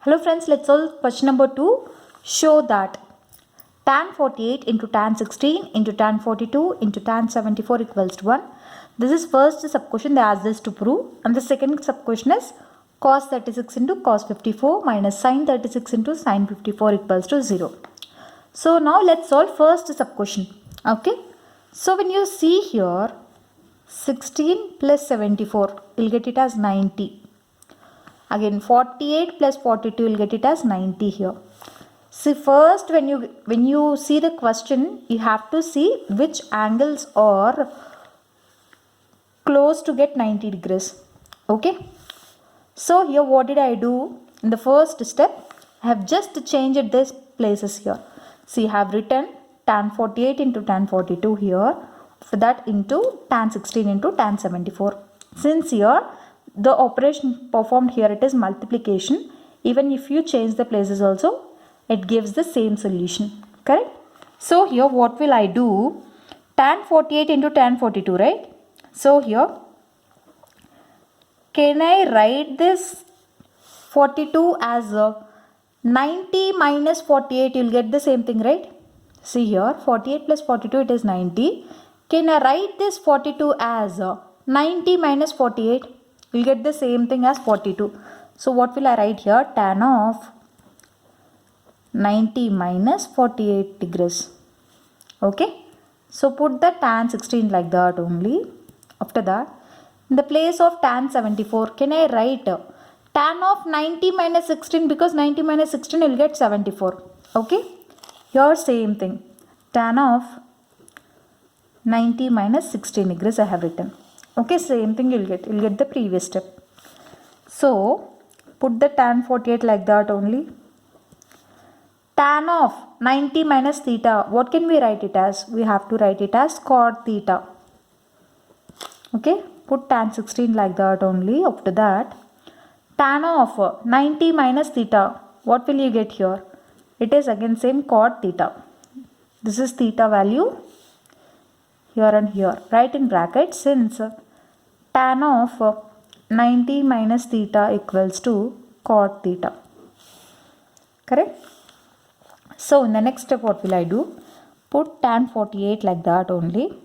Hello friends, let's solve question number 2. Show that tan 48 into tan 16 into tan 42 into tan 74 equals to 1. This is first sub question they asked us to prove, and the second sub question is cos 36 into cos 54 minus sin 36 into sin 54 equals to 0. So now let's solve first sub question. Okay. So when you see here 16 plus 74, you'll get it as 90. Again 48 plus 42, you'll get it as 90 here. See, first when you see the question, you have to see which angles are close to get 90 degrees. Okay. So here what did I do? In the first step, I have just changed these places here. See, I have written tan 48 into tan 42 here. For that into tan 16 into tan 74. Since here the operation performed here, it is multiplication. Even if you change the places also, it gives the same solution. Correct? So here what will I do? Tan 48 into tan 42, right? So here, can I write this 42 as 90 minus 48? You'll get the same thing, right? See here, 48 plus 42, it is 90. Can I write this 42 as 90 minus 48? You'll get the same thing as 42. So what will I write here? Tan of 90 minus 48 degrees. Okay. So put the tan 16 like that only. After that, in the place of tan 74, can I write tan of 90 minus 16? Because 90 minus 16 will get 74. Okay. Here same thing. Tan of 90 minus 16 degrees I have written. Okay, same thing you'll get the previous step. So put the tan 48 like that only. Tan of 90 minus theta, what can we write it as? We have to write it as cot theta. Okay, put tan 16 like that only. After that, tan of 90 minus theta, what will you get here? It is again same cot theta. This is theta value here and here. Write in bracket, since tan of 90 minus theta equals to cot theta. Correct? So in the next step, what will I do? Put tan 48 like that only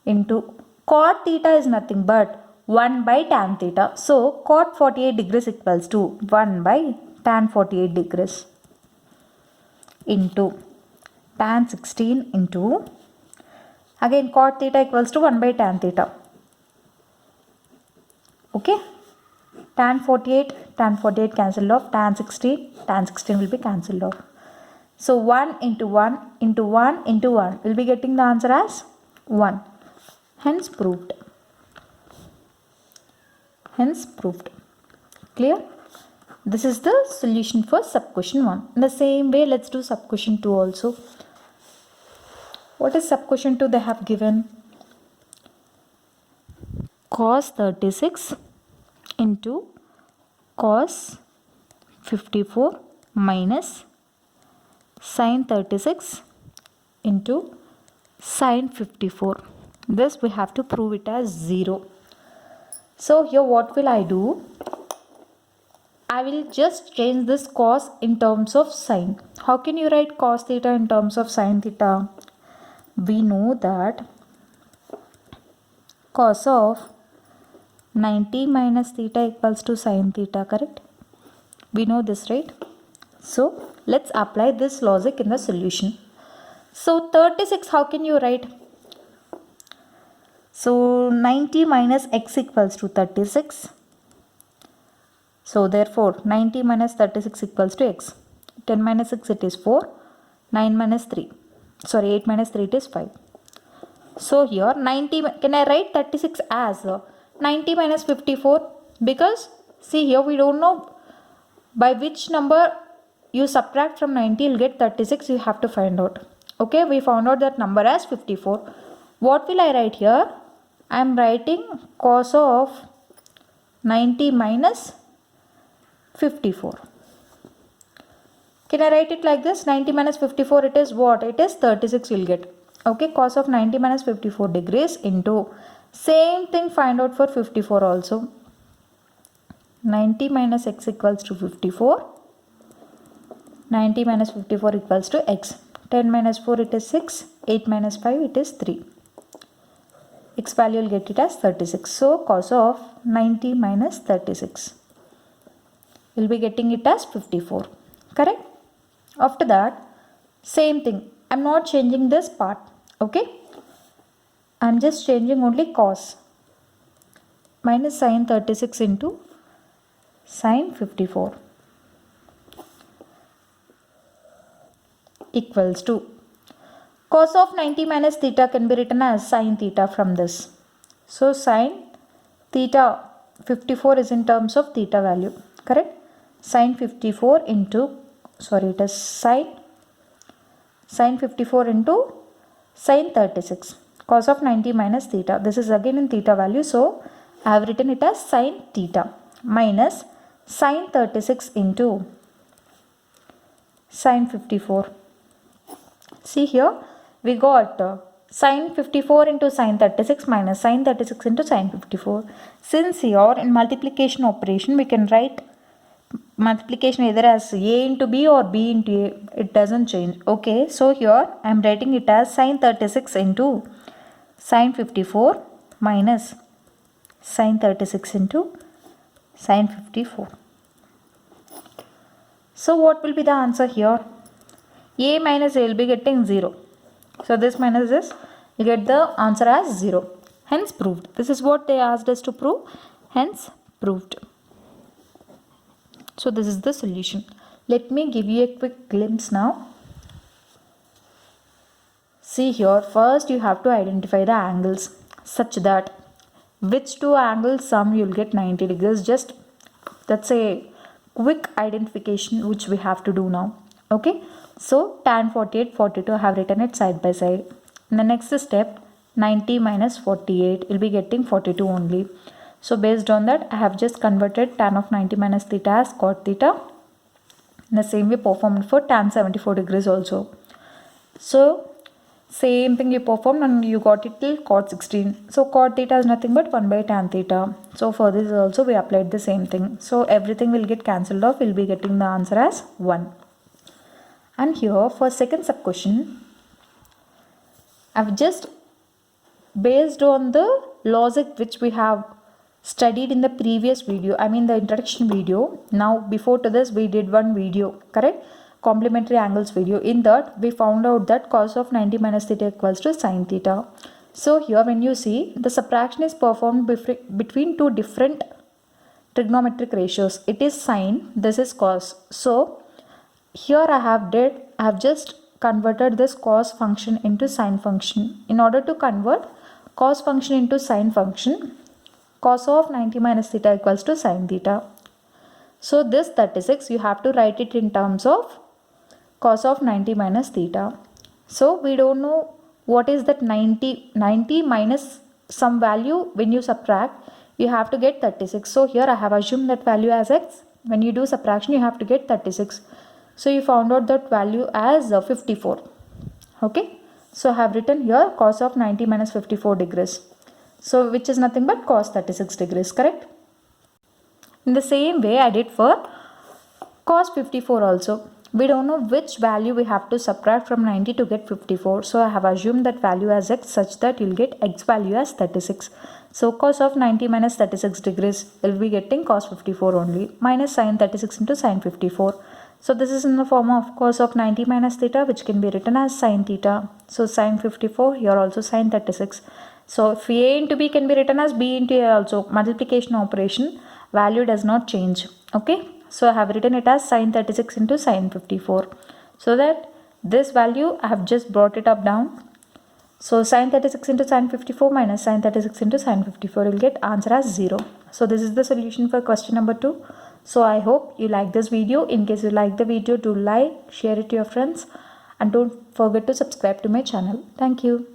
into cot theta is nothing but 1 by tan theta. So cot 48 degrees equals to 1 by tan 48 degrees into tan 16 into, again cot theta equals to 1 by tan theta. Okay. Tan 48 cancelled off. Tan 16 will be cancelled off. So 1 into 1 into 1 into 1 will be getting the answer as 1. Hence proved. Clear? This is the solution for sub question 1. In the same way, let's do sub question 2 also. What is sub question 2 they have given? Cos 36 into cos 54 minus sin 36 into sin 54. This we have to prove it as 0. So here what will I do? I will just change this cos in terms of sin. How can you write cos theta in terms of sin theta? We know that cos of 90 minus theta equals to sin theta, correct? We know this, right? So let's apply this logic in the solution. So 36, how can you write? So 90 minus x equals to 36. So therefore 90 minus 36 equals to x. 10 minus 6 it is 4. 9 minus 3. Sorry, 8 minus 3 it is 5. So here 90, can I write 36 as 90 minus 54? Because see here we don't know by which number you subtract from 90 you'll get 36. You have to find out. Okay, we found out that number as 54. What will I write here? I am writing cos of 90 minus 54. Can I write it like this? 90 minus 54, it is what? It is 36 you'll get. Okay, cos of 90 minus 54 degrees into, same thing find out for 54 also. 90 minus x equals to 54. 90 minus 54 equals to x. 10 minus 4 it is 6. 8 minus 5 it is 3. X value will get it as 36. So cos of 90 minus 36. We'll be getting it as 54. Correct? After that, same thing. I'm not changing this part. Okay? I'm just changing only cos. Minus sin 36 into sin 54 equals to cos of 90 minus theta can be written as sin theta from this. So sin theta 54 is in terms of theta value. Correct? Sin 54 into, sorry, it is sin 54 into sin 36. Cos of 90 minus theta. This is again in theta value. So I have written it as sin theta minus sin 36 into sin 54. See here, we got sin 54 into sin 36 minus sin 36 into sin 54. Since here in multiplication operation, we can write multiplication either as a into b or b into a. It doesn't change. Okay, so here I am writing it as sin 36 into sin 54 minus sin 36 into sin 54. So what will be the answer here? A minus A will be getting 0. So this minus this, you get the answer as 0. Hence proved. This is what they asked us to prove. Hence proved. So this is the solution. Let me give you a quick glimpse now. See here, first you have to identify the angles such that which two angles sum you will get 90 degrees. Just that's a quick identification which we have to do now. Okay. So tan 48, 42 I have written it side by side. In the next step, 90 minus 48 will be getting 42 only. So based on that, I have just converted tan of 90 minus theta as cot theta. In the same way performed for tan 74 degrees also. So same thing you performed and you got it till cot 16. So cot theta is nothing but 1 by tan theta. So for this also we applied the same thing. So everything will get cancelled off. We'll be getting the answer as 1. And here for second sub question, I've just based on the logic which we have studied in the previous video, I mean the introduction video. Now before to this we did one video, correct? Complementary angles video. In that we found out that cos of 90 minus theta equals to sin theta. So here when you see the subtraction is performed between two different trigonometric ratios. It is sin, this is cos. So here I have just converted this cos function into sin function. In order to convert cos function into sin function, cos of 90 minus theta equals to sin theta. So this 36 you have to write it in terms of cos of 90 minus theta. So we don't know what is that 90 minus some value. When you subtract you have to get 36. So here I have assumed that value as x. When you do subtraction you have to get 36. So you found out that value as 54. Okay. So I have written here cos of 90 minus 54 degrees. So which is nothing but cos 36 degrees, correct? In the same way I did for cos 54 also. We don't know which value we have to subtract from 90 to get 54. So I have assumed that value as x such that you'll get x value as 36. So cos of 90 minus 36 degrees will be getting cos 54 only minus sin 36 into sin 54. So this is in the form of cos of 90 minus theta which can be written as sin theta. So sin 54, here also sin 36. So if a into b can be written as b into a also. Multiplication operation, value does not change. Okay. So I have written it as sin 36 into sin 54. So that this value I have just brought it up down. So sin 36 into sin 54 minus sin 36 into sin 54 will get answer as 0. So this is the solution for question number 2. So I hope you like this video. In case you like the video, do like, share it to your friends and don't forget to subscribe to my channel. Thank you.